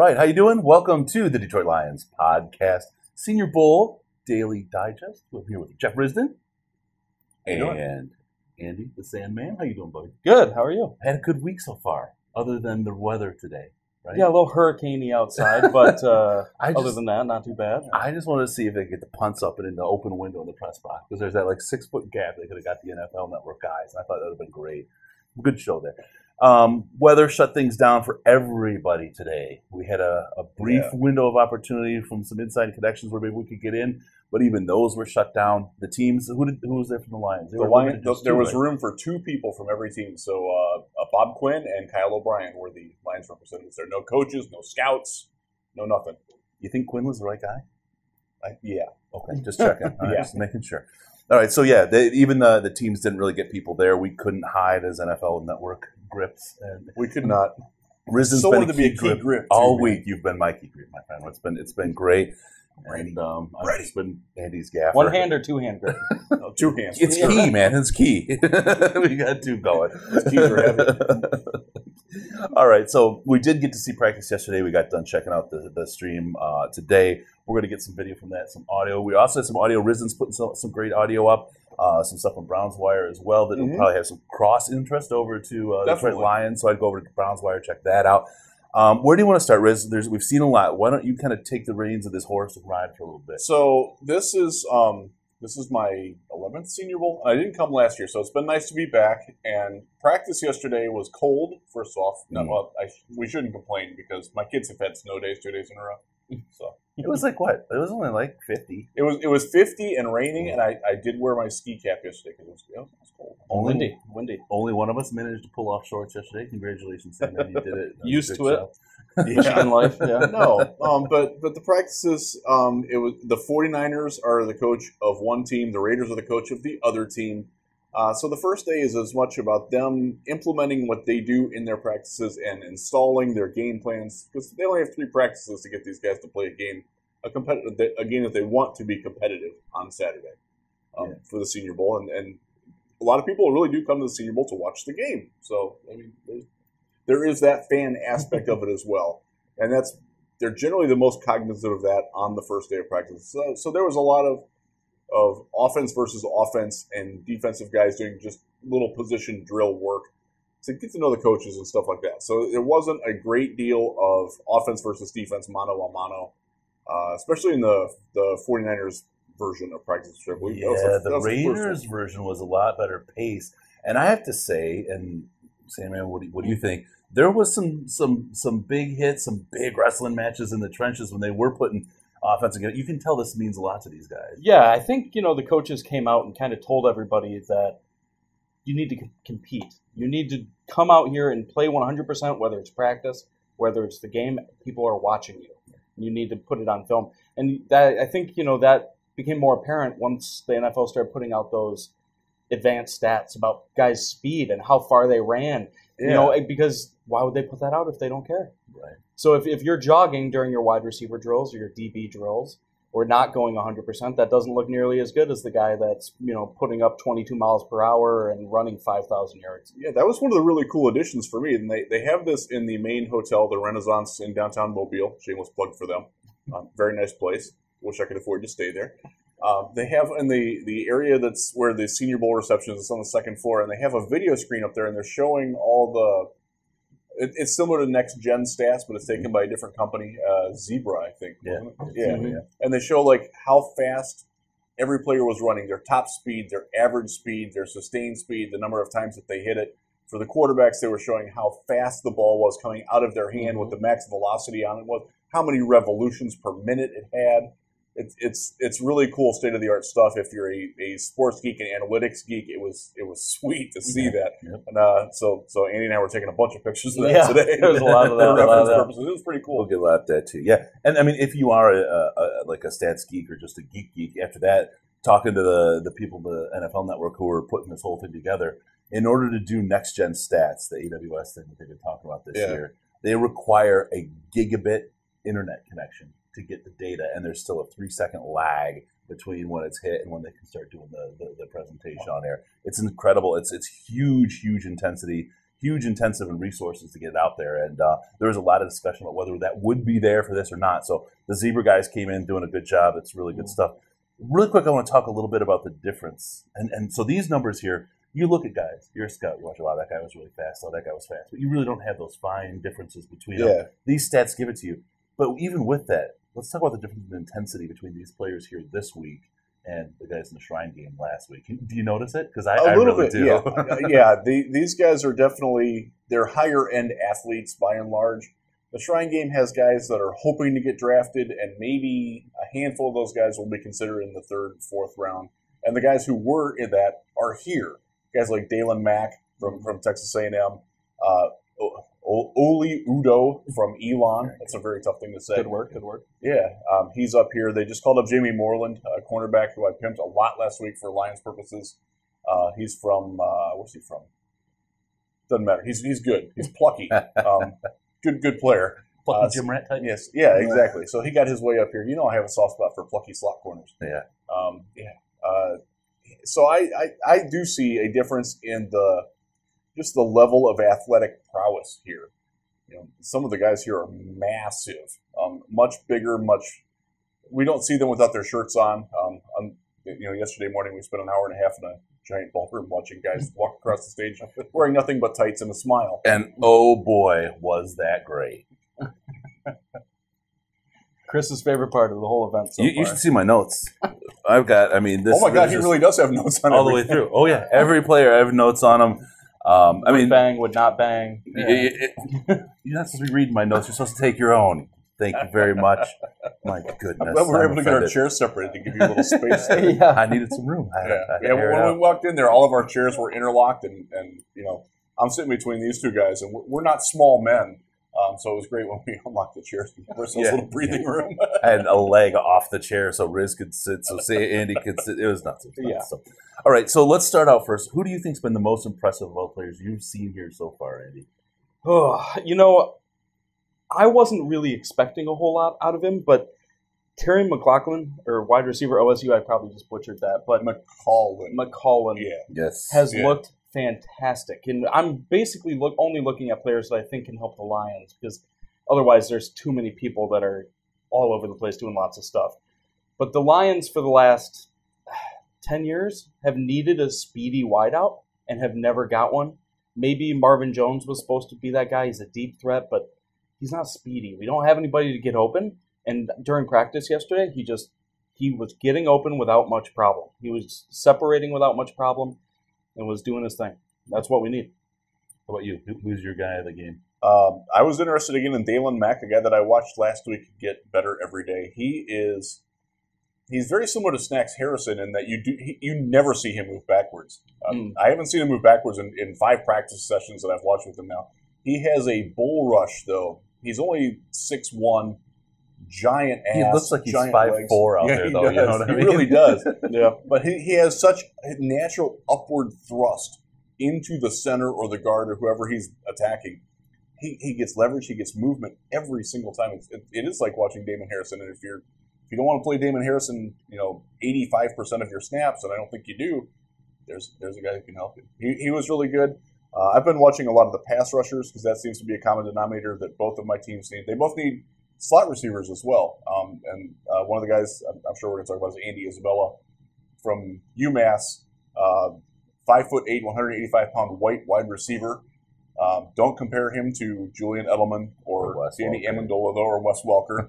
right, how you doing? Welcome to the Detroit Lions podcast, Senior Bowl Daily Digest. We're here with Jeff Risden and Andy the Sandman. How you doing, buddy? Good. How are you? I had a good week so far, other than the weather today. Right? Yeah, a little hurricaney outside, but other than that, not too bad. I just wanted to see if they could get the punts up and in the open window in the press box, because there's that 6-foot gap. They could have got the NFL Network guys, and I thought that would have been great. Good show there. Weather shut things down for everybody today. We had a brief window of opportunity from some inside connections where maybe we could get in, but even those were shut down. The teams, who was there from the Lions? There was room for two people from every team. So Bob Quinn and Kyle O'Brien were the Lions representatives. There are no coaches, no scouts, no nothing. You think Quinn was the right guy? Yeah. Okay, just checking. All right, just making sure. All right, so yeah, even the teams didn't really get people there. We couldn't hide as NFL Network grips. And we could not. Risden's been a key grip all week. You've been my key grip, my friend. It's been great. And I've just been Andy's gaffer. One hand or two hand grip? No, two hands. It's key, man. It's key. We got two going. Keys are heavy. All right, so we did get to see practice yesterday. We got done checking out the stream today. We're going to get some video from that, some audio. We also have some audio. Risden's putting some great audio up, some stuff on Browns Wire as well that will probably have some cross interest over to the Detroit Lions. So I'd go over to Browns Wire, check that out. Where do you want to start, Riz? We've seen a lot. Why don't you kind of take the reins of this horse and ride for a little bit? So this is my 11th Senior Bowl. I didn't come last year, so it's been nice to be back. And practice yesterday was cold. First off, we shouldn't complain because my kids have had snow days 2 days in a row. So it was what? It was only 50. It was 50 and raining, and I did wear my ski cap yesterday because it was cold. Windy. Only one of us managed to pull off shorts yesterday. Congratulations, Sam. You did it. Used to it. Michigan life, yeah. No, but the practices, it was the 49ers are the coach of one team, the Raiders are the coach of the other team. So the first day is as much about them implementing what they do in their practices and installing their game plans, because they only have 3 practices to get these guys to play a game that they want to be competitive on Saturday for the Senior Bowl. And a lot of people really do come to the Senior Bowl to watch the game. So, I mean, there is that fan aspect of it as well. And they're generally the most cognizant of that on the first day of practice. So there was a lot of offense versus offense and defensive guys doing just little position drill work to get to know the coaches and stuff like that. So there wasn't a great deal of offense versus defense, mano a mano, especially in the 49ers version of practice. The Raiders version was a lot better pace. And I have to say, and Sam, what do you think? There was some big hits, some big wrestling matches in the trenches when they were putting offense again. You can tell this means a lot to these guys. Yeah, I think the coaches came out and kind of told everybody that you need to compete. You need to come out here and play 100%, whether it's practice, whether it's the game. People are watching you. You need to put it on film, and that I think that became more apparent once the NFL started putting out those advanced stats about guys' speed and how far they ran. Because why would they put that out if they don't care? Right. So if you're jogging during your wide receiver drills or your DB drills or not going 100%, that doesn't look nearly as good as the guy that's putting up 22 miles per hour and running 5,000 yards. Yeah, that was one of the really cool additions for me. And they have this in the main hotel, the Renaissance in downtown Mobile. Shameless plug for them. Very nice place. Wish I could afford to stay there. They have in the area that's where the Senior Bowl reception is. It's on the second floor, and they have a video screen up there, and they're showing all the. It's similar to Next Gen Stats, but it's taken by a different company, Zebra, I think. Yeah. Yeah. And they show how fast every player was running, their top speed, their average speed, their sustained speed, the number of times that they hit it. For the quarterbacks, they were showing how fast the ball was coming out of their hand, what the max velocity on it was, how many revolutions per minute it had. It's really cool state of the art stuff. If you're a sports geek and analytics geek, it was sweet to see that. Yep. And so Andy and I were taking a bunch of pictures of that today. There was a lot of that. For reference purposes, it was pretty cool. We'll get a lot of that too. Yeah, and I mean, if you are a stats geek or just a geek, after that, talking to the people, the NFL Network who were putting this whole thing together, in order to do Next Gen Stats, the AWS thing that they've been talking about this year, they require a gigabit internet connection to get the data, and there's still a 3-second lag between when it's hit and when they can start doing the presentation on air. It's incredible. It's huge intensity. huge intensive in resources to get it out there. And there was a lot of discussion about whether that would be there for this or not. So the Zebra guys came in doing a good job. It's really good stuff. Really quick, I want to talk a little bit about the difference. And so these numbers here, you look at guys, you're a scout, you watch, wow, that guy was really fast, oh, that guy was fast. But you really don't have those fine differences between them. These stats give it to you. But even with that, let's talk about the difference in intensity between these players here this week and the guys in the Shrine game last week. Do you notice it? Because I really do. Yeah, these guys are definitely, they're higher-end athletes by and large. The Shrine game has guys that are hoping to get drafted, and maybe a handful of those guys will be considered in the 3rd, 4th round. And the guys who were in that are here. Guys like Dalen Mack from Texas A&M, Oli Udo from Elon. That's a very tough thing to say. Good work. Yeah, he's up here. They just called up Jamie Moreland, a cornerback who I pimped a lot last week for Lions purposes. He's from, where's he from? Doesn't matter. He's good. He's plucky. Good player. Plucky Jim Rat type? Yes. Yeah, exactly. So he got his way up here. You know I have a soft spot for plucky slot corners. Yeah. So I do see a difference in just the level of athletic prowess here. You know, some of the guys here are massive, much bigger, we don't see them without their shirts on. Yesterday morning we spent an hour and a half in a giant ballroom watching guys walk across the stage wearing nothing but tights and a smile. And oh boy, was that great. Chris's favorite part of the whole event so you should see my notes. I've got, this. Oh my God, he really does have notes on all the way through. Oh yeah, every player, I have notes on them. Would bang, would not bang. You're not supposed to be reading my notes. You're supposed to take your own. Thank you very much. My goodness. I'm glad we were able to get our chairs separated to give you a little space there. Yeah. I needed some room. When we walked in there, all of our chairs were interlocked, and I'm sitting between these two guys, and we're not small men. So it was great when we unlocked the chairs to give ourselves a little breathing room. I had a leg off the chair so Riz could sit, so Andy could sit. It was nuts. Yeah. So, all right, so let's start out first. Who do you think's been the most impressive of all players you've seen here so far, Andy? Oh, I wasn't really expecting a whole lot out of him, but Terry McLaughlin, or wide receiver OSU, I probably just butchered that, but McCollin has looked fantastic. And I'm basically only looking at players that I think can help the Lions, because otherwise there's too many people that are all over the place doing lots of stuff. But the Lions for the last 10 years have needed a speedy wideout and have never got one. Maybe Marvin Jones was supposed to be that guy. He's a deep threat, but he's not speedy. We don't have anybody to get open. And during practice yesterday, he was getting open without much problem. He was separating without much problem and was doing his thing. That's what we need. How about you? Who's your guy of the game? I was interested again in Dalen Mack, a guy that I watched last week get better every day. He's very similar to Snacks Harrison in that you never see him move backwards. I haven't seen him move backwards in 5 practice sessions that I've watched with him now. He has a bull rush, though. He's only 6'1", giant ass. He looks like he's 5'4" out there, though. Does. You know what I mean? He really does. Yeah, but he has such a natural upward thrust into the center or the guard or whoever he's attacking. He gets leverage. He gets movement every single time. It is like watching Damon Harrison. And if you don't want to play Damon Harrison, 85% of your snaps, and I don't think you do, there's a guy who can help you. He was really good. I've been watching a lot of the pass rushers because that seems to be a common denominator that both of my teams need. They both need slot receivers as well. And one of the guys I'm sure we're going to talk about is Andy Isabella from UMass, 5'8", 185-pound white wide receiver. Don't compare him to Julian Edelman or Danny Amendola, though, or Wes Welker.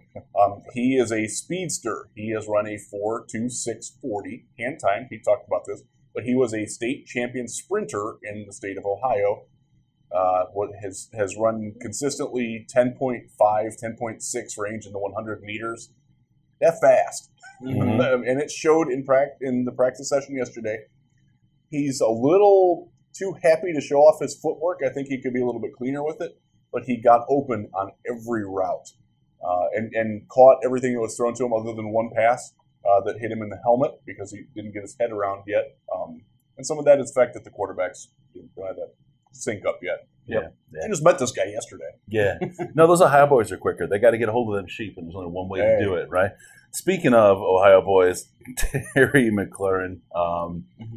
He is a speedster. He has run a 4.26 40 hand time. He talked about this. But he was a state champion sprinter in the state of Ohio. Has run consistently 10.5, 10.6 range in the 100 meters. That's fast. Mm-hmm. And it showed in the practice session yesterday. He's a little too happy to show off his footwork. I think he could be a little bit cleaner with it. But he got open on every route and caught everything that was thrown to him other than one pass that hit him in the helmet because he didn't get his head around yet. And some of that is the fact that the quarterbacks don't have that sync up yet. Yeah. I just met this guy yesterday. Yeah. No, those Ohio boys are quicker. They got to get a hold of them sheep, and there's only one way to do it, right? Speaking of Ohio boys, Terry McLaurin,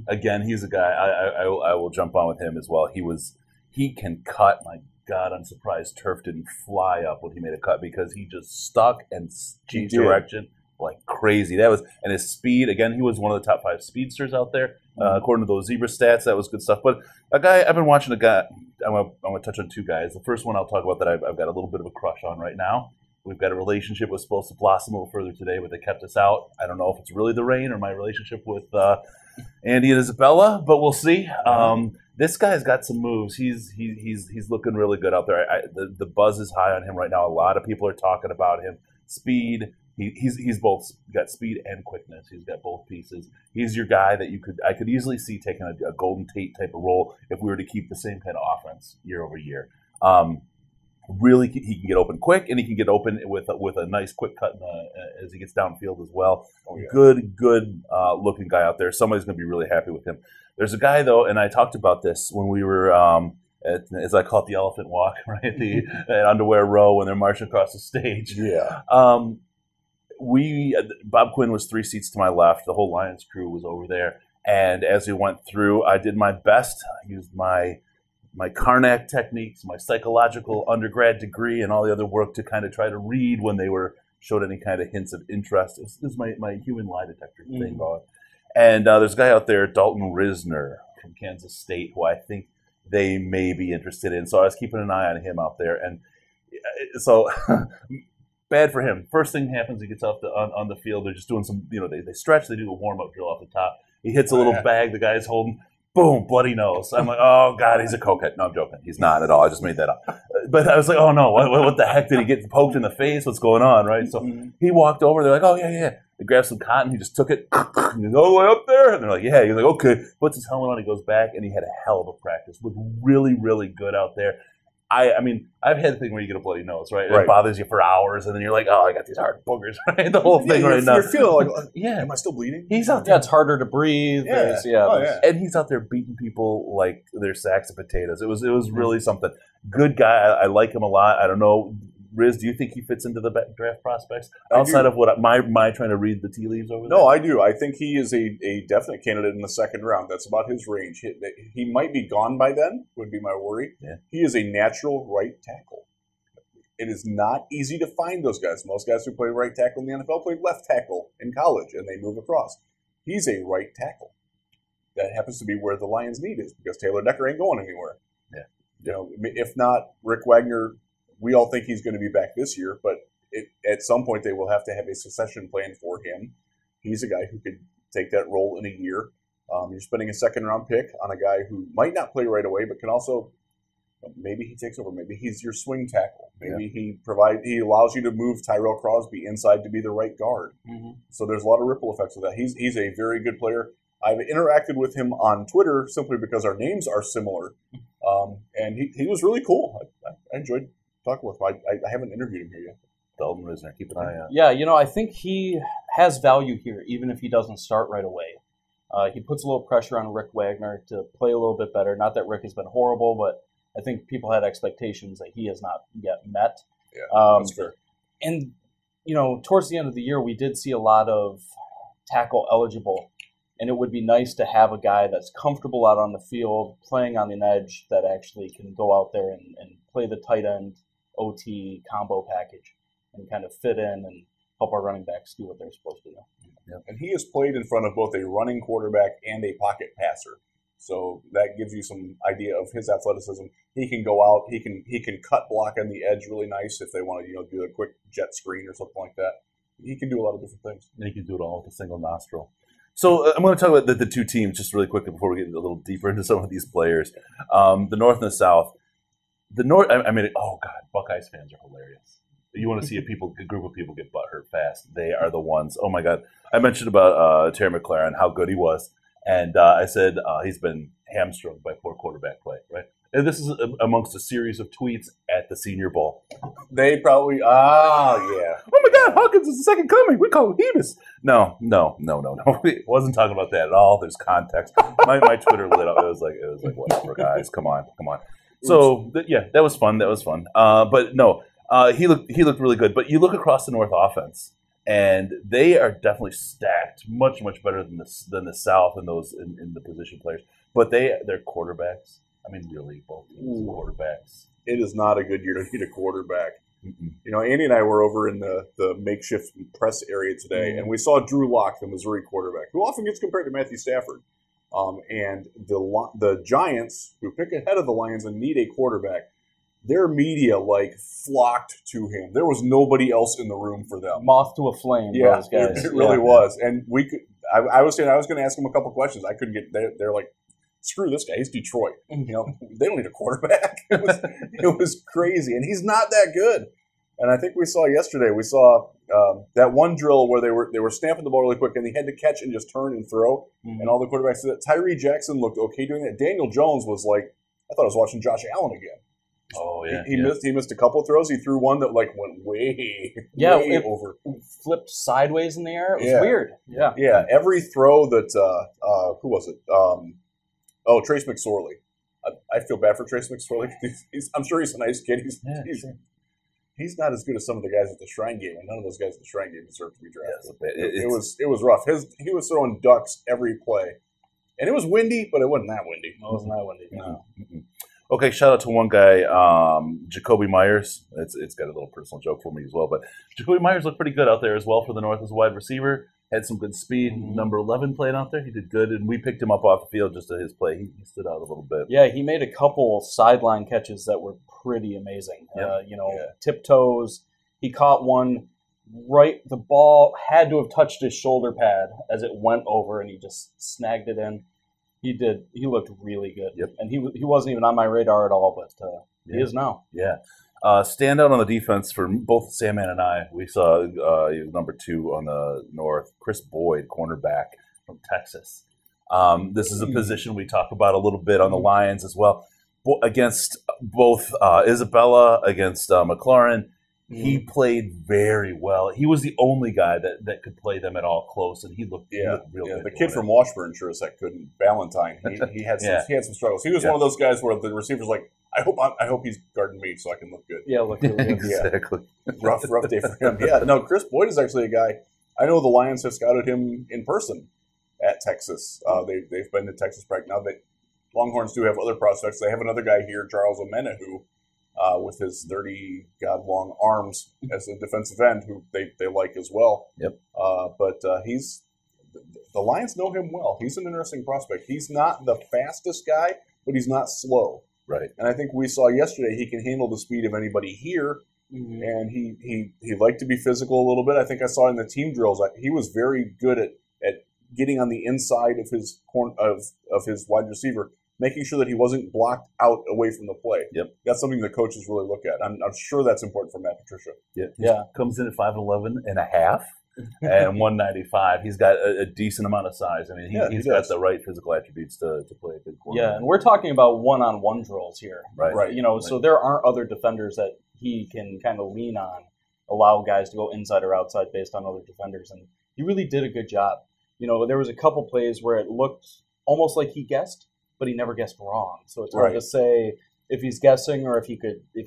again, he's a guy, I will jump on with him as well. He was he can cut. My God, I'm surprised Turf didn't fly up when he made a cut because he just stuck and changed direction like crazy. That was, and his speed, again, he was one of the top 5 speedsters out there. According to those Zebra stats, that was good stuff. But a guy, I've been watching a guy, I'm going to touch on 2 guys. The first one I'll talk about that I've got a little bit of a crush on right now. We've got a relationship that was supposed to blossom a little further today, but they kept us out. I don't know if it's really the rain or my relationship with Andy and Isabella, but we'll see. This guy's got some moves. He's looking really good out there. The buzz is high on him right now. A lot of people are talking about him. Speed. He's both got speed and quickness. He's got both pieces. He's your guy that I could easily see taking a Golden Tate type of role if we were to keep the same kind of offense year over year. Really, he can get open quick, and he can get open with a nice quick cut as he gets downfield as well. Oh, yeah. Good looking guy out there. Somebody's going to be really happy with him. There's a guy, though, and I talked about this when we were as I call it, the elephant walk, right? At Underwear Row when they're marching across the stage. Yeah. Bob Quinn was 3 seats to my left. The whole Lions crew was over there. And as we went through, I did my best. I used my Carnac techniques, my psychological undergrad degree, and all the other work to kind of try to read when they showed any kind of hints of interest. This is my human lie detector thing going. And there's a guy out there, Dalton Risner from Kansas State, who I think they may be interested in. So I was keeping an eye on him out there. And so bad for him. First thing happens, he gets off on the field. They're just doing some, they stretch. They do a warm-up drill off the top. He hits a little bag the guy's holding. Boom, bloody nose. I'm like, oh, God, he's a cokehead. No, I'm joking. He's not at all. I just made that up. But I was like, oh, no, what the heck? Did he get poked in the face? What's going on, right? So he walked over. They're like, oh, yeah. They grabbed some cotton. He just took it. He's all the way up there. And they're like, yeah. He's like, okay. Puts his helmet on. He goes back, and he had a hell of a practice. Looked really, really good out there. I mean, I've had the thing where you get a bloody nose, right? It bothers you for hours, and then you're like, oh, I got these hard boogers, right? The whole thing right now. You're feeling like, am I still bleeding? He's out there. Yeah, it's harder to breathe. And he's out there beating people like they're sacks of potatoes. It was really something. Good guy. I like him a lot. I don't know. Riz, do you think he fits into the draft prospects outside of what my trying to read the tea leaves over there? No, I do. I think he is a definite candidate in the second round. That's about his range. He might be gone by then, would be my worry. Yeah. He is a natural right tackle. It is not easy to find those guys. Most guys who play right tackle in the NFL played left tackle in college, and they move across. He's a right tackle. That happens to be where the Lions' need is because Taylor Decker ain't going anywhere. Yeah. If not, Rick Wagner. We all think he's going to be back this year, but at some point they will have to have a succession plan for him. He's a guy who could take that role in a year. You're spending a second-round pick on a guy who might not play right away, but can also maybe he takes over. Maybe he's your swing tackle. Maybe he allows you to move Tyrell Crosby inside to be the right guard. Mm-hmm. So there's a lot of ripple effects of that. He's a very good player. I've interacted with him on Twitter simply because our names are similar, and he was really cool. I enjoyed talking with him. I haven't interviewed him here yet. Dalton Risner, keep an eye on. Yeah, I think he has value here, even if he doesn't start right away. He puts a little pressure on Rick Wagner to play a little bit better. Not that Rick has been horrible, but I think people had expectations that he has not yet met. Yeah, that's fair. And, towards the end of the year, we did see a lot of tackle eligible. And it would be nice to have a guy that's comfortable out on the field, playing on an edge, that actually can go out there and play the tight end OT combo package and kind of fit in and help our running backs do what they're supposed to do. Yeah. And he has played in front of both a running quarterback and a pocket passer. So that gives you some idea of his athleticism. He can go out. He can cut block on the edge really nice if they want to do a quick jet screen or something like that. He can do a lot of different things. And he can do it all with a single nostril. So I'm going to talk about the 2 teams just really quickly before we get a little deeper into some of these players. The North and the South. The North, oh God, Buckeyes fans are hilarious. You want to see a group of people get butthurt fast. They are the ones. Oh my God. I mentioned about Terry McLaurin, how good he was. And I said he's been hamstrung by poor quarterback play, right? And this is amongst a series of tweets at the Senior Bowl. They probably, yeah. Oh my God, Hawkins is the second coming. We call him Heebus. No. It wasn't talking about that at all. There's context. My Twitter lit up. It was like whatever, guys. Come on. So that was fun. But no, he looked really good. But you look across the North offense, and they are definitely stacked much better than the South and those in the position players. But their quarterbacks. I mean, really, both teams, quarterbacks. It is not a good year to need a quarterback. Mm-mm. You know, Andy and I were over in the makeshift press area today, and we saw Drew Lock, the Missouri quarterback, who often gets compared to Matthew Stafford. And the Giants, who pick ahead of the Lions and need a quarterback, their media flocked to him. There was nobody else in the room for them. Moth to a flame, Yeah, those guys. it really was. And we could. I was saying I was going to ask him a couple questions. I couldn't get. They're like, screw this guy. He's Detroit. You know, they don't need a quarterback. It was crazy, and he's not that good. And I think we saw yesterday. We saw that one drill where they were stamping the ball really quick, and they had to catch and just turn and throw. And all the quarterbacks did that. Tyree Jackson looked okay doing that. Daniel Jones was like, I thought I was watching Josh Allen again. Oh yeah, He missed a couple of throws. He threw one that went way over. Flipped sideways in the air. It was Yeah. weird. Yeah. Yeah, every throw that who was it? Trace McSorley. I feel bad for Trace McSorley. I'm sure he's a nice kid. He's not as good as some of the guys at the Shrine Game, and none of those guys at the Shrine Game deserve to be drafted. It was rough. He was throwing ducks every play, and it was windy, but it wasn't that windy. No, it wasn't that windy. No. Okay, shout out to one guy, Jacoby Myers. It's got a little personal joke for me as well, but Jacoby Myers looked pretty good out there as well for the North as a wide receiver. Had some good speed. Number 11 playing out there. He did good, and we picked him up off the field just to his play. He stood out a little bit. Yeah, he made a couple sideline catches that were pretty amazing. Yep. Tiptoes. He caught one right. The ball had to have touched his shoulder pad as it went over, and he just snagged it in. He did. He looked really good. Yep. And he wasn't even on my radar at all, but he is now. Yeah. Standout on the defense for both Sandman and I. We saw he was number 2 on the North, Chris Boyd, cornerback from Texas. This is a position we talk about a little bit on the Lions as well. Against both Isabella, against McLaurin, he played very well. He was the only guy that could play them at all close, and he looked real good. The kid from Washburn sure as heck couldn't. Valentine. He had some struggles. He was one of those guys where the receiver's like, I hope he's guarding me so I can look good. Yeah, look really good. Exactly. Rough day for him. Yeah, no, Chris Boyd is actually a guy. I know the Lions have scouted him in person at Texas. They've been to Texas practice. Now that Longhorns do have other prospects, they have another guy here, Charles Omena, who with his 30-god-long arms as a defensive end, who they like as well. Yep. But the Lions know him well. He's an interesting prospect. He's not the fastest guy, but he's not slow. Right. And I think we saw yesterday he can handle the speed of anybody here. And he liked to be physical a little bit. I think I saw in the team drills he was very good at getting on the inside of his of his wide receiver, making sure that he wasn't blocked out away from the play. Yep. That's something the coaches really look at. I'm sure that's important for Matt Patricia. Yeah. Comes in at 5'11" and a half and 195. He's got a decent amount of size. I mean, he's got the right physical attributes to play a good quarterback. Yeah, and we're talking about one-on-one drills here. Right. So there aren't other defenders that he can kind of lean on, allow guys to go inside or outside based on other defenders. And he really did a good job. There was a couple plays where it looked almost like he guessed, but he never guessed wrong. So it's hard to say if he's guessing or if he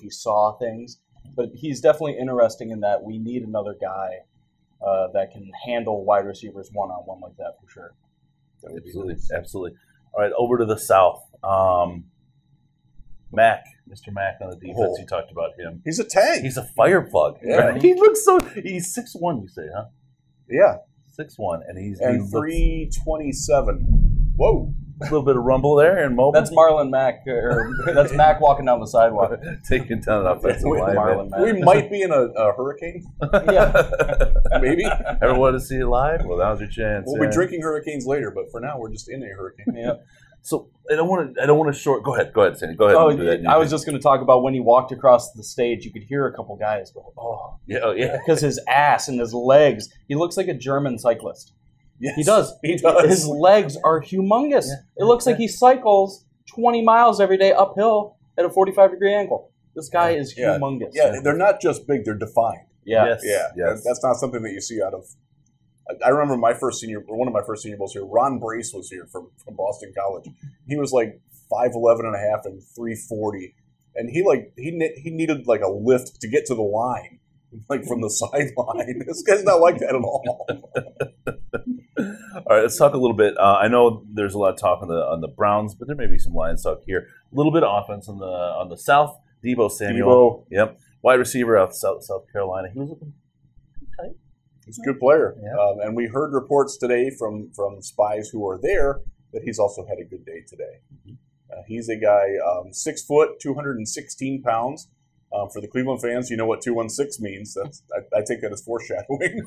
saw things. But he's definitely interesting in that we need another guy that can handle wide receivers one-on-one like that for sure. Absolutely. All right, over to the South. Mr. Mack on the defense. You talked about him. He's a tank. He's a fire plug. Yeah. Right? He looks so. He's 6'1", you say, huh? Yeah. 6'1", and he 327. Whoa. A little bit of rumble there and mobile. That's Marlon Mack, or that's Mack walking down the sidewalk. Taking down an offensive line. Marlon Mack. We might be in a hurricane. Yeah. Maybe. Ever want to see it live? Well, now's your chance. We'll be drinking hurricanes later, but for now we're just in a hurricane. Yeah. So I don't want to short. Go ahead, Sandy. Go ahead. Oh, and do that. I was just going to talk about when he walked across the stage. You could hear a couple guys go, "Oh, yeah," because his ass and his legs. He looks like a German cyclist. Yes, He does. He does. His legs are humongous. It looks like he cycles 20 miles every day uphill at a 45-degree angle. This guy is humongous. Yeah, they're not just big; they're defined. Yeah. Yes. That's not something that you see out of. I remember one of my first Senior Bowls here. Ron Brace was here from Boston College. He was like 5'11" and a half and 340, and he needed like a lift to get to the line, like from the sideline. This guy's not like that at all. All right, let's talk a little bit. I know there's a lot of talk on the Browns, but there may be some Lions talk here. little bit of offense on the south. Debo Samuel. Yep. Wide receiver out of South Carolina. He was looking tight. He's a good player. Yeah. And we heard reports today from spies who are there that he's also had a good day today. He's a guy 6 foot, 216 pounds. For the Cleveland fans, you know what 216 means. I take that as foreshadowing.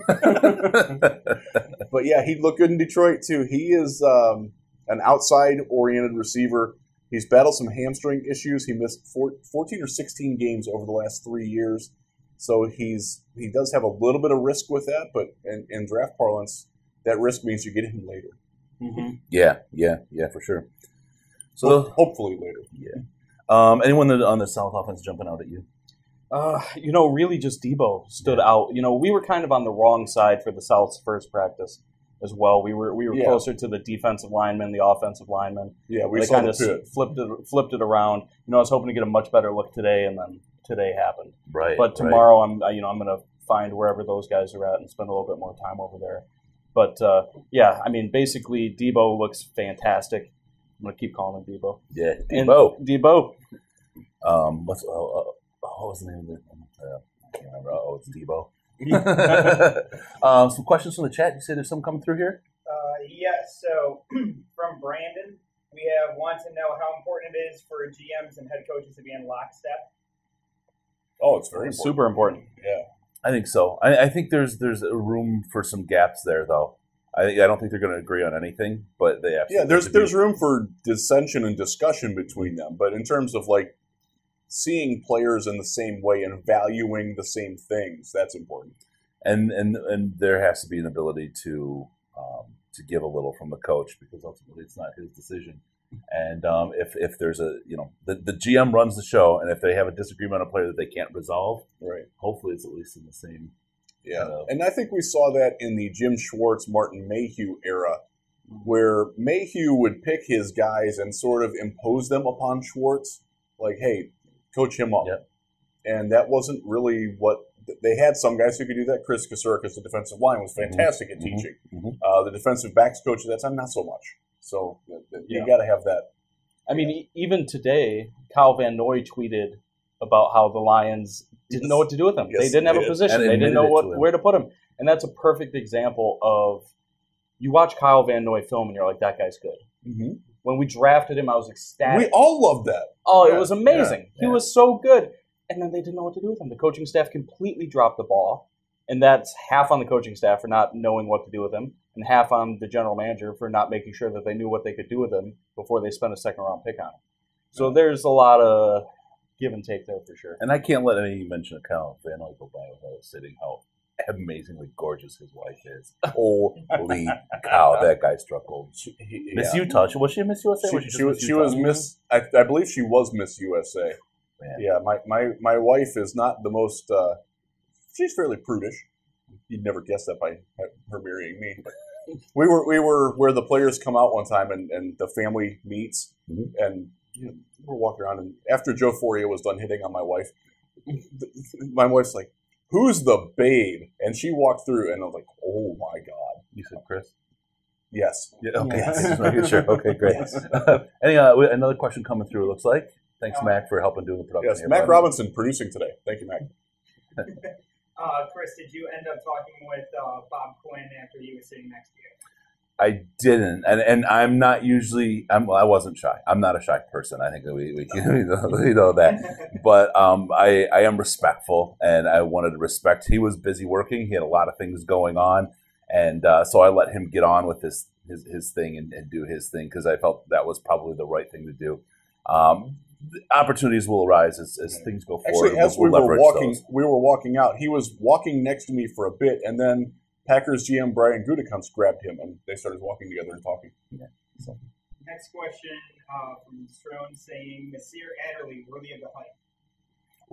But yeah, he'd look good in Detroit too. He is an outside-oriented receiver. He's battled some hamstring issues. He missed 14 or 16 games over the last 3 years. So he does have a little bit of risk with that, but in draft parlance, that risk means you get him later. Mm-hmm. Yeah, for sure. So hopefully later. Yeah. Anyone on the South offense jumping out at you? Really just Debo stood out. We were kind of on the wrong side for the South's first practice as well. We were closer to the defensive linemen, the offensive linemen. Yeah, we saw kind of flipped it around. I was hoping to get a much better look today, and then today happened. Right. But tomorrow, I'm going to find wherever those guys are at and spend a little bit more time over there. But basically, Debo looks fantastic. I'm going to keep calling him Debo. Yeah, Debo. Debo. What was the name of it? I can't remember. Oh, it's Debo. Some questions from the chat. You say there's some coming through here? Yes. So from Brandon, we want to know how important it is for GMs and head coaches to be in lockstep. Oh, it's very important. Super important. Yeah. I think so. I think there's a room for some gaps there, though. I don't think they're going to agree on anything, but they absolutely there's room for dissension and discussion between them. But in terms of seeing players in the same way and valuing the same things, that's important. And there has to be an ability to give a little from the coach, because ultimately it's not his decision. And if there's the GM runs the show, and if they have a disagreement on a player that they can't resolve, right? Hopefully it's at least in the same. Yeah, and I think we saw that in the Jim Schwartz, Martin Mayhew era, where Mayhew would pick his guys and sort of impose them upon Schwartz, like, hey, coach him up. Yep. And that wasn't really what they had. Some guys who could do that. Chris Kasurkas, the defensive line, was fantastic at teaching. The defensive backs coach at that time, not so much. So you got to have that. I mean, even today, Kyle Van Noy tweeted about how the Lions didn't know what to do with him. Yes, they didn't have a position. They didn't know where to put him. And that's a perfect example of, you watch Kyle Van Noy film and you're like, that guy's good. Mm-hmm. When we drafted him, I was ecstatic. We all loved that. Oh, it was amazing. Yeah. He was so good. And then they didn't know what to do with him. The coaching staff completely dropped the ball. And that's half on the coaching staff for not knowing what to do with him, and half on the general manager for not making sure that they knew what they could do with him before they spent a second-round pick on him. So there's a lot of give and take there for sure. And I can't let any mention of Kyle Van Noy go by without stating how amazingly gorgeous his wife is. Holy cow, that guy struck gold. Miss Utah. Was she a Miss USA? She was Miss. I believe she was Miss USA. Man. Yeah, my wife is not the most. She's fairly prudish. You'd never guess that by her marrying me. But we were where the players come out one time and the family meets, and we're walking around, and after Joe Fourier was done hitting on my wife's like, "Who's the babe?" And she walked through, and I was like, "Oh my god!" You said Chris? Yes. Yeah. Okay. Just making sure. Okay, great. Another question coming through. It looks like. Thanks, Mac, for helping do the production. Yes, Mac Robinson producing today. Thank you, Mac. Chris, did you end up talking with Bob Quinn after he was sitting next to you? I didn't, and I'm not usually. I wasn't shy. I'm not a shy person. I think that we know that. But I am respectful, and I wanted to respect. He was busy working. He had a lot of things going on, and so I let him get on with his thing and do his thing, because I felt that was probably the right thing to do. Opportunities will arise as things go forward. Actually, as we were walking out. He was walking next to me for a bit, and then Packers GM Brian Gutekunst grabbed him, and they started walking together and talking. Yeah. So. Next question from Strone saying, Nasir Adderley worthy of the hype?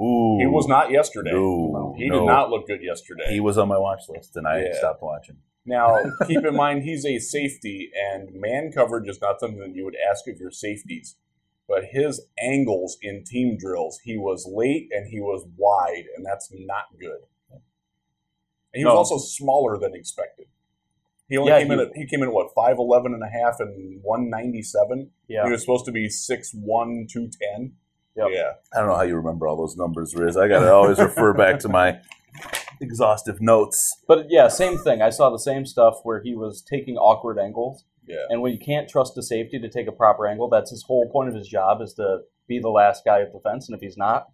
Ooh, he was not yesterday. He did not look good yesterday. He was on my watch list, and I stopped watching. Now, keep in mind, he's a safety, and man coverage is not something that you would ask of your safeties. But his angles in team drills, he was late and he was wide, and that's not good. And he was also smaller than expected. He only came in at what 5'11 and a half and 197. Yeah. He was supposed to be 6'1", 210. Yep. Yeah. I don't know how you remember all those numbers, Riz. I got to always refer back to my exhaustive notes. But yeah, same thing. I saw the same stuff where he was taking awkward angles. Yeah. And when you can't trust a safety to take a proper angle, that's his whole point of his job, is to be the last guy at the fence. And if he's not,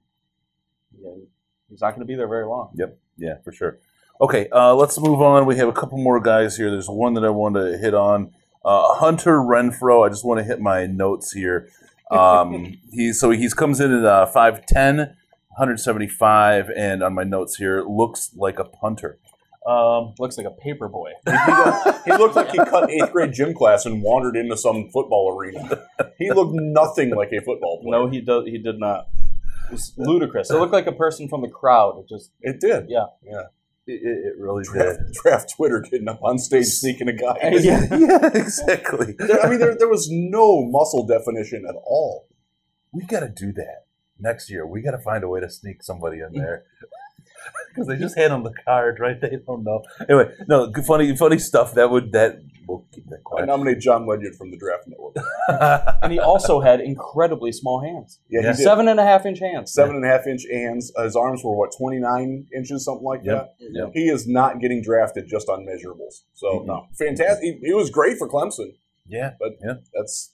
he's not going to be there very long. Yep. Yeah, for sure. Okay, let's move on. We have a couple more guys here. There's one that I want to hit on. Hunter Renfrow. I just want to hit my notes here. He comes in at 5'10", 175, and on my notes here, looks like a punter. Looks like a paper boy. He looked like he cut 8th grade gym class and wandered into some football arena. He looked nothing like a football player. No, he did not. It was ludicrous. It looked like a person from the crowd. It did. Yeah. It really did. Draft Twitter getting up on stage sneaking a guy. Yeah, exactly. I mean, there was no muscle definition at all. We got to do that next year. We got to find a way to sneak somebody in there. Because they just hand them the card, right? They don't know. Anyway, no, funny stuff. We'll keep that I quiet. nominate John Ledyard from the Draft Network. And he also had incredibly small hands. Yeah, he did. 7.5-inch hands. 7.5-inch hands. His arms were, 29 inches, something like that? Yep. He is not getting drafted just on measurables. So, no, fantastic. He was great for Clemson. Yeah. But Yeah. that's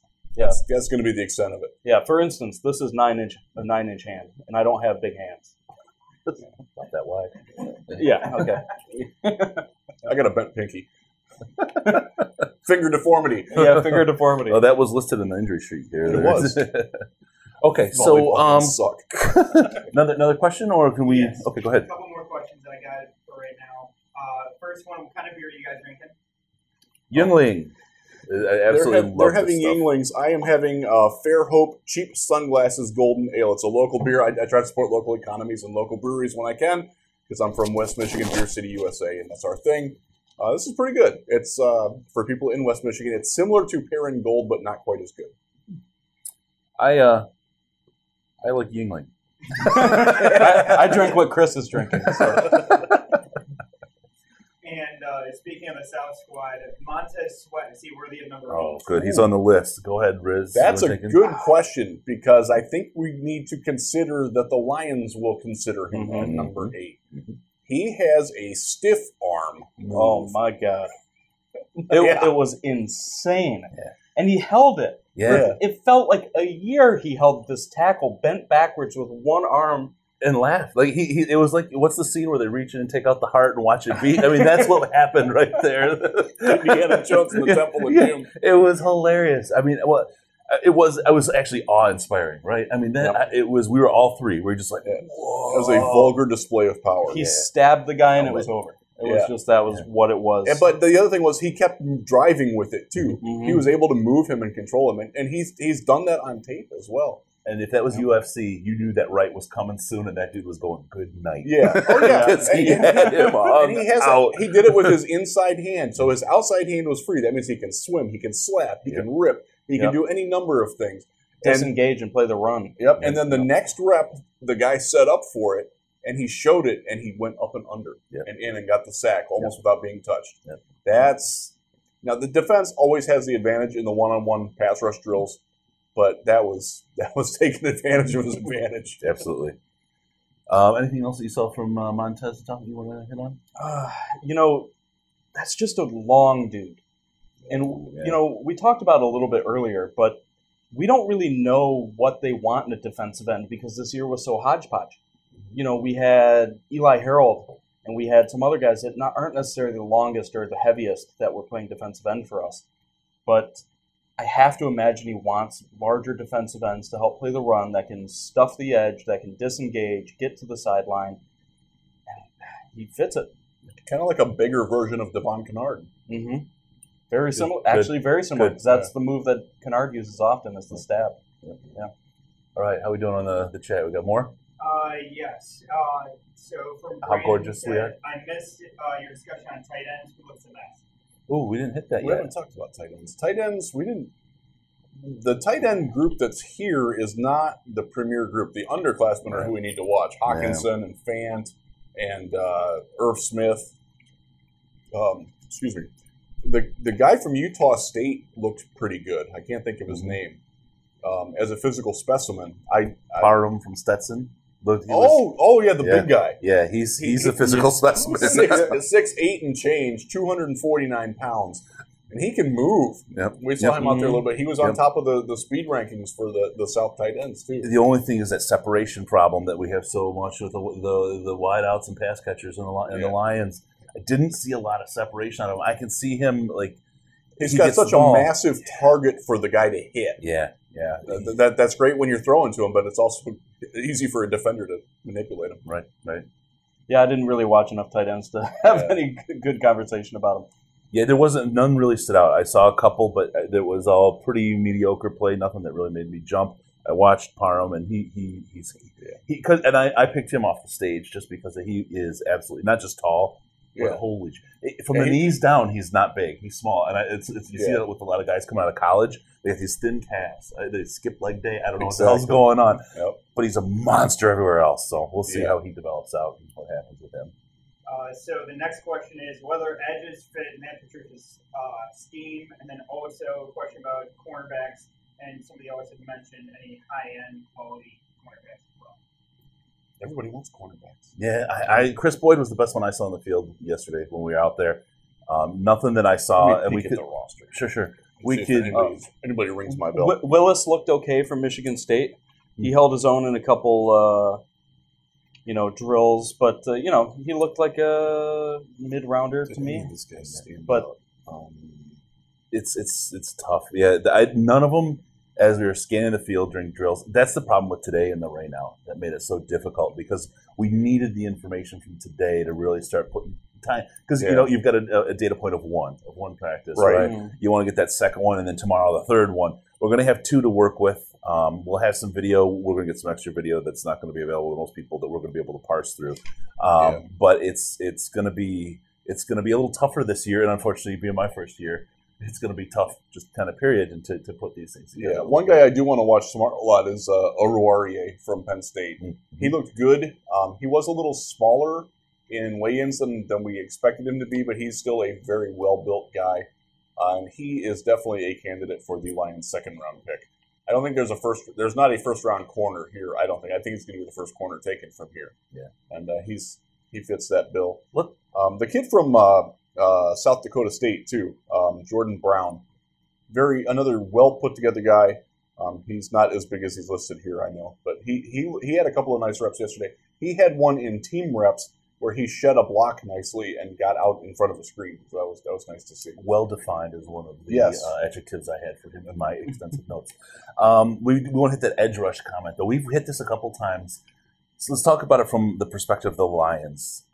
going to be the extent of it. Yeah, for instance, this is a 9-inch hand, and I don't have big hands. Not that wide. Yeah, okay. I got a bent pinky. Finger deformity. Yeah, finger deformity. Oh, that was listed in the injury sheet here. It was. Okay, Volleyball so suck. another question, or can we? Yes. Okay, go ahead. A couple more questions that I got for right now. First one, what kind of beer are you guys drinking? Youngling. I absolutely They're love having this stuff. Yinglings. I am having Fair Hope Cheap Sunglasses Golden Ale. It's a local beer. I try to support local economies and local breweries when I can because I'm from West Michigan, Beer City, USA, and that's our thing. This is pretty good. It's for people in West Michigan. It's similar to Perrin Gold, but not quite as good. I like Yingling. I drink what Chris is drinking. So. And speaking of the South Squad, Montez Sweat, is he worthy of number 8? Oh, good. He's on the list. Go ahead, Riz. That's What a are you good question because I think we need to consider that the Lions will consider him at number 8. Mhm. He has a stiff arm. Oh, my God. Yeah. It was insane. Yeah. And he held it. Yeah, It felt like a year he held this tackle bent backwards with one arm. and laugh. Like it was like, what's the scene where they reach in and take out the heart and watch it beat? I mean, that's what happened right there. Indiana Jones in the Temple of Doom. It was hilarious. I mean, it was actually awe-inspiring, right? I mean, it was. We were all three. We were just like, whoa. It was a vulgar display of power. He stabbed the guy and it was over. It was just, that was what it was. But the other thing was he kept driving with it too. Mhm. He was able to move him and control him, and he's done that on tape as well. And if that was UFC, you knew that right was coming soon, and that dude was going, good night. Yeah, oh yeah. Because he had him And he has out. he did it with his inside hand, so his outside hand was free. That means he can swim, he can slap, he can rip, he can do any number of things. Disengage and play the run. Yep. And then the next rep, the guy set up for it, and he showed it, and he went up and under and in and got the sack almost without being touched. Yep. Now the defense always has the advantage in the one-on-one pass rush drills, but that was taking advantage of his advantage. Absolutely. Anything else that you saw from Montez Tom you want to hit on? That's just a long dude. And, we talked about it a little bit earlier, but we don't really know what they want in a defensive end because this year was so hodgepodge. We had Eli Harold, and we had some other guys that aren't necessarily the longest or the heaviest that were playing defensive end for us. But I have to imagine he wants larger defensive ends to help play the run that can stuff the edge, that can disengage, get to the sideline. And he fits it. Kind of like a bigger version of Devon Kennard. Mm-hmm. Very similar. Actually, very similar because that's the move that Kennard uses often is the stab. Yeah. All right, how we doing on the chat? We got more? Yes. So from How Brandon gorgeous we said, are. I missed your discussion on tight ends. Who looks the best? Oh, we didn't hit that We yet. haven't talked about tight ends. Tight ends, we didn't. The tight end group that's here is not the premier group. The underclassmen are who we need to watch. Hawkinson and Fant and Irv Smith. Excuse me. the guy from Utah State looked pretty good. I can't think of his name. As a physical specimen, Barham from Stetson. Looked, yeah, the big guy. Yeah, he's a physical specimen. 6'8" and change, 249 pounds. And he can move. Yep. We saw him out there a little bit. He was on top of the speed rankings for the South tight ends, too. The only thing is that separation problem that we have so much with the wideouts and pass catchers and the Lions. I didn't see a lot of separation out of him. I can see him, like, he's got such a massive target for the guy to hit. Yeah. That's great when you're throwing to him, but it's also easy for a defender to manipulate him. Right. Yeah, I didn't really watch enough tight ends to have any good conversation about them. Yeah, there wasn't none really stood out. I saw a couple, but it was all pretty mediocre play. Nothing that really made me jump. I watched Parham, and I picked him off the stage just because he is absolutely not just tall. Yeah. Holy! From the knees down, he's not big. He's small, and you see that with a lot of guys coming out of college. They have these thin calves. They skip leg day. I don't know what the hell's going on, but he's a monster everywhere else. So we'll see how he develops out and what happens with him. So the next question is whether edges fit Matt Patricia's scheme, and then also a question about cornerbacks, and somebody else had mentioned any high-end quality cornerbacks as well. Everybody wants cornerbacks. Yeah, Chris Boyd was the best one I saw on the field yesterday when we were out there. Nothing that I saw, and we could the roster. Sure. We could. Anybody rings my bell. Willis looked okay from Michigan State. He held his own in a couple, drills, but he looked like a mid-rounder to me. But it's tough. Yeah, none of them. As we were scanning the field during drills, that's the problem with today and the rain out that made it so difficult because we needed the information from today to really start putting time. Because you've got a data point of one practice, right? Mm-hmm. You want to get that second one, and then tomorrow the third one. We're going to have 2 to work with. We'll have some video. We're going to get some extra video that's not going to be available to most people that we're going to be able to parse through. But it's going to be a little tougher this year, and unfortunately, being my first year. It's going to be tough, just kind of period, and to put these things together. Yeah, one guy I do want to watch a lot is Oruwariye from Penn State. Mm-hmm. He looked good. He was a little smaller in weigh-ins than we expected him to be, but he's still a very well-built guy. And he is definitely a candidate for the Lions' second-round pick. I don't think there's not a first-round corner here, I don't think. I think he's going to be the first corner taken from here. Yeah. And he fits that bill. Look, the kid from South Dakota State too, Jordan Brown, another well put together guy. He's not as big as he's listed here, I know, but he had a couple of nice reps yesterday. He had one in team reps where he shed a block nicely and got out in front of a screen. So that was nice to see. Well defined is one of the adjectives I had for him in my extensive notes. We want to hit that edge rush comment though. We've hit this a couple times. So let's talk about it from the perspective of the Lions.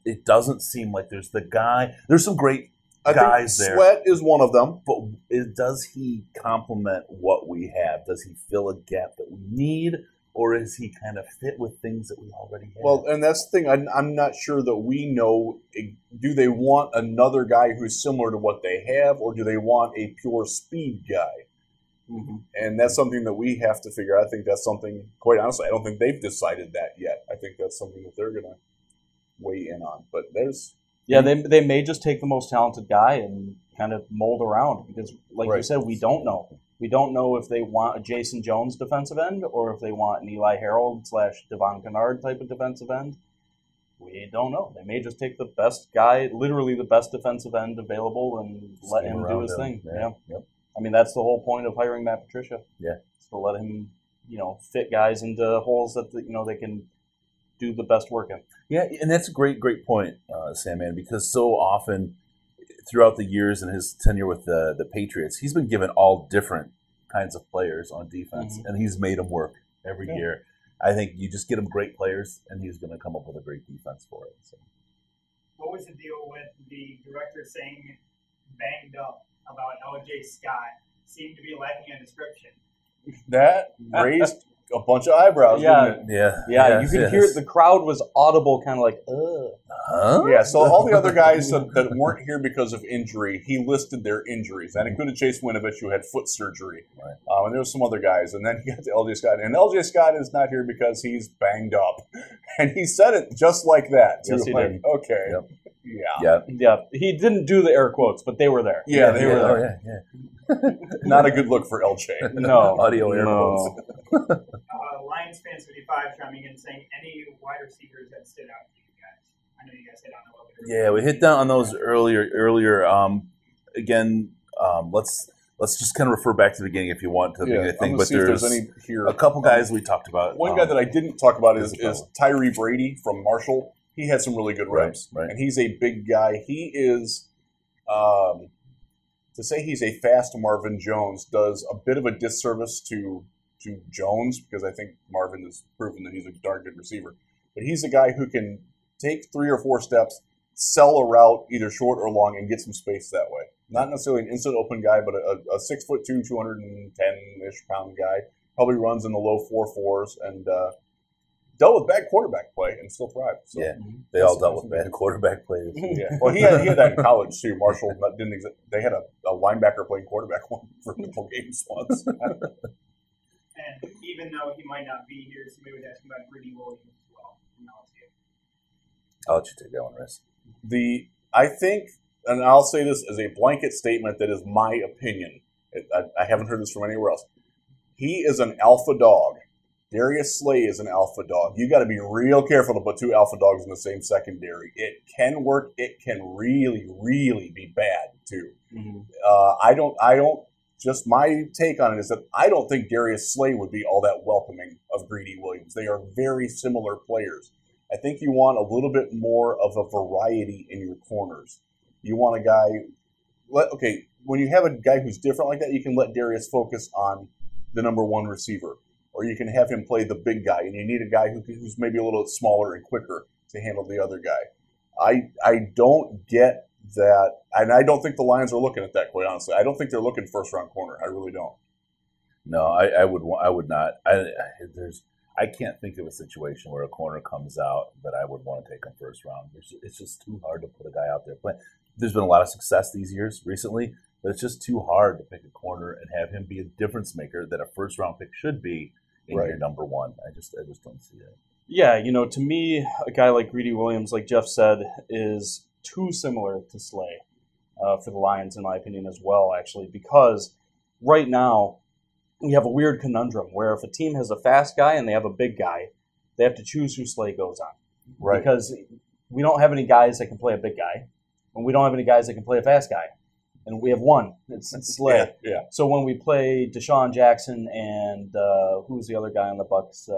It doesn't seem like there's the guy. There's some great guys there. Sweat is one of them. But does he complement what we have? Does he fill a gap that we need? Or is he kind of fit with things that we already have? Well, and that's the thing. I'm not sure that we know. Do they want another guy who's similar to what they have? Or do they want a pure speed guy? Mm-hmm. And that's something that we have to figure out. I think that's something, quite honestly, I don't think they've decided that yet. I think that's something that they're going to weigh in on. But there's... Yeah, they may just take the most talented guy and kind of mold around because, like you said, we don't know. We don't know if they want a Jason Jones defensive end or if they want an Eli Harold / Devon Kennard type of defensive end. We don't know. They may just take the best guy, literally the best defensive end available, and let him do his thing. Yeah. Yep. I mean, that's the whole point of hiring Matt Patricia. Yeah. Is to let him, fit guys into holes that, they can do the best work in. Yeah, and that's a great point, Sam, man, because so often throughout the years in his tenure with the Patriots, he's been given all different kinds of players on defense, and he's made them work every year. I think you just get him great players, and he's going to come up with a great defense for it. So. What was the deal with the director saying banged up about L.J. Scott? Seemed to be lacking a description. That raised a bunch of eyebrows, didn't it? Yeah. You could hear the crowd was audible, kind of like, ugh. Huh? Yeah, so all the other guys that weren't here because of injury, he listed their injuries. That included Chase Winovich, who had foot surgery. Right. And there were some other guys. And then he got to L.J. Scott. And L.J. Scott is not here because he's banged up. And he said it just like that, too. Yes, he did. Okay. Yep. Yeah. Yeah, he didn't do the air quotes, but they were there. Yeah, they were Oh, there. yeah. Not a good look for LJ. No. Audio air No. quotes. Lions fans 55 chiming in saying any wide receivers that stood out to you guys. I know you guys hit on a little bit. Yeah, we hit down on those earlier. Again, let's just kind of refer back to the beginning if you want to the beginning of the thing. I'm gonna But see if there's there's any here. a couple guys we talked about. One guy that I didn't talk about is Isabella. Tyree Brady from Marshall. He had some really good reps, Right. and he's a big guy. He is, to say he's a fast Marvin Jones does a bit of a disservice to Jones, because I think Marvin has proven that he's a darn good receiver. But he's a guy who can take 3 or 4 steps, sell a route either short or long, and get some space that way. Not necessarily an instant open guy, but a 6'2", 210-ish pound guy. Probably runs in the low 4.4s and dealt with bad quarterback play and still thrived. So. Yeah, they all dealt with bad quarterback plays. Yeah. Well, he had that in college too. Marshall didn't. They had a linebacker playing quarterback for a couple games once. And even though he might not be here, somebody was asking about Greedy Williams as well from LSU. I'll let you take that one, Riss. I think, and I'll say this as a blanket statement that is my opinion. I haven't heard this from anywhere else. He is an alpha dog. Darius Slay is an alpha dog. You got to be real careful to put 2 alpha dogs in the same secondary. It can work. It can really, really be bad too. Mm-hmm. I don't. Just my take on it is that I don't think Darius Slay would be all that welcoming of Greedy Williams. They are very similar players. I think you want a little bit more of a variety in your corners. You want a guy. When you have a guy who's different like that, you can let Darius focus on the number 1 receiver. Or you can have him play the big guy, and you need a guy who's maybe a little smaller and quicker to handle the other guy. I don't get that, and I don't think the Lions are looking at that, quite honestly. I don't think they're looking first-round corner. I really don't. No, I would not. I can't think of a situation where a corner comes out that I would want to take him first round. It's just too hard to put a guy out there playing. There's been a lot of success these years recently, but it's just too hard to pick a corner and have him be a difference maker that a first round pick should be in your number 1. I just don't see it. Yeah, to me, a guy like Greedy Williams, like Jeff said, is too similar to Slay for the Lions, in my opinion, as well, actually, because right now we have a weird conundrum where if a team has a fast guy and they have a big guy, they have to choose who Slay goes on. Right. Because we don't have any guys that can play a big guy, and we don't have any guys that can play a fast guy. And we have one. It's Slay. Yeah. So when we play Deshaun Jackson and who's the other guy on the Bucs?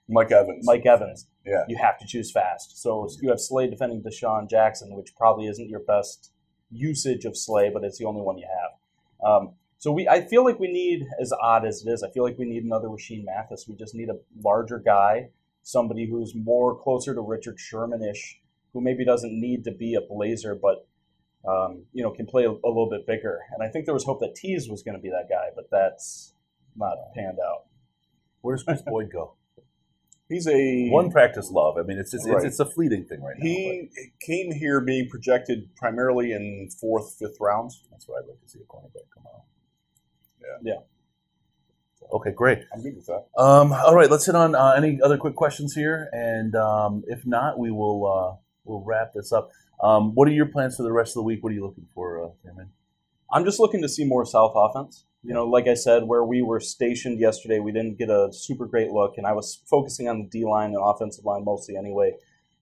Mike Evans. Mike Evans. Yeah. You have to choose fast. So you have Slay defending Deshaun Jackson, which probably isn't your best usage of Slay, but it's the only one you have. I feel like we need, as odd as it is, I feel like we need another Rasheed Mathis. We just need a larger guy, somebody who's more closer to Richard Sherman-ish, who maybe doesn't need to be a Blazer, but can play a little bit bigger. And I think there was hope that Tease was going to be that guy, but that's not panned out. Where's Chris Boyd go? He's a one practice love. I mean, it's Right. it's a fleeting thing right now. He came here being projected primarily in 4th, 5th rounds. That's why I'd like to see a cornerback come out. Yeah. Okay, great. I'm good with that. All right, let's hit on any other quick questions here, and if not, we'll wrap this up. What are your plans for the rest of the week? What are you looking for, Thurman? I'm just looking to see more South offense. Like I said, where we were stationed yesterday, we didn't get a super great look, and I was focusing on the D-line and offensive line mostly anyway.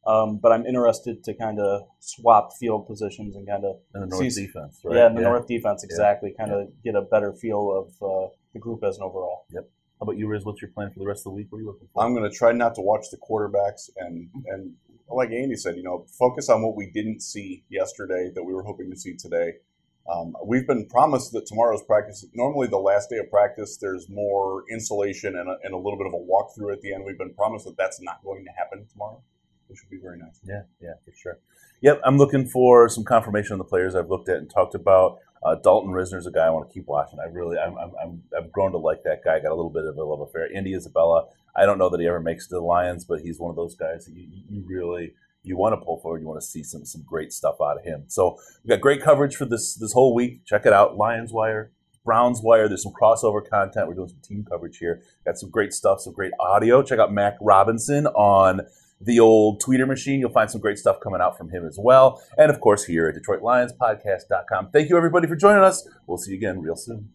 But I'm interested to kind of swap field positions and kind of In the North defense, right? Yeah, in the North defense, exactly. Kind of get a better feel of the group as an overall. Yep. How about you, Riz? What's your plan for the rest of the week? What are you looking for? I'm going to try not to watch the quarterbacks and like Andy said, focus on what we didn't see yesterday that we were hoping to see today. We've been promised that tomorrow's practice, normally the last day of practice, there's more insulation and a little bit of a walkthrough at the end. We've been promised that that's not going to happen tomorrow, which would be very nice. Yeah, for sure. Yep, I'm looking for some confirmation on the players I've looked at and talked about. Dalton Risner's a guy I want to keep watching. I've grown to like that guy. Got a little bit of a love affair. Andy Isabella. I don't know that he ever makes it to the Lions, but he's one of those guys that you really want to pull forward. You want to see some great stuff out of him. So we've got great coverage for this whole week. Check it out. Lions Wire, Browns Wire. There's some crossover content. We're doing some team coverage here. Got some great stuff, some great audio. Check out Mac Robinson on the old tweeter machine. You'll find some great stuff coming out from him as well. And, of course, here at DetroitLionsPodcast.com. Thank you, everybody, for joining us. We'll see you again real soon.